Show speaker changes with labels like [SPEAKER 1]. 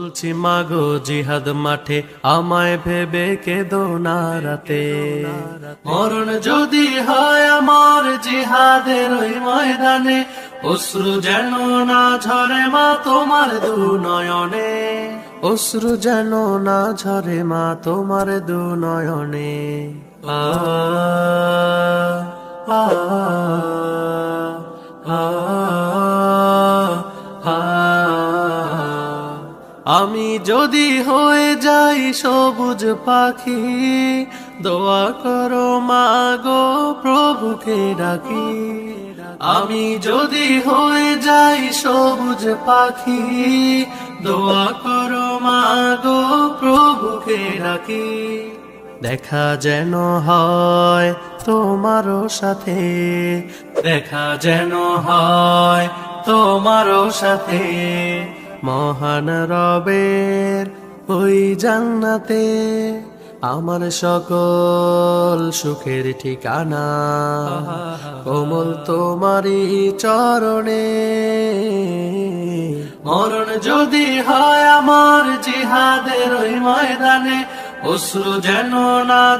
[SPEAKER 1] বলছি মাগো জিহাদ মাঠে আমায় ভেবে কেঁদো না রাতে, মরণ যদি হয় আমার জিহাদের ওই ময়দানে, অশ্রু যেন না ঝরে মা তোমার দু নয়নে, অশ্রু যেন না ঝরে মা তোমার দু নয়নে। আ আ আ আ আমি যদি হয়ে যাই সবুজ পাখি, দোয়া করো মাগো প্রভুকে ডাকি। আমি যদি হয়ে যাই সবুজ পাখি, দোয়া করো মাগো প্রভুকে ডাকি। দেখা যেন হয় তোমারও সাথে, দেখা যেন হয় তোমারও সাথে, মহান রবের ওই জান্নাতে, আমার সকল সুখের ঠিকানা কোমল তোমারই চরণে। মরণ যদি হয় আমার জিহাদের ওই ময়দানে, অশ্রু যেন না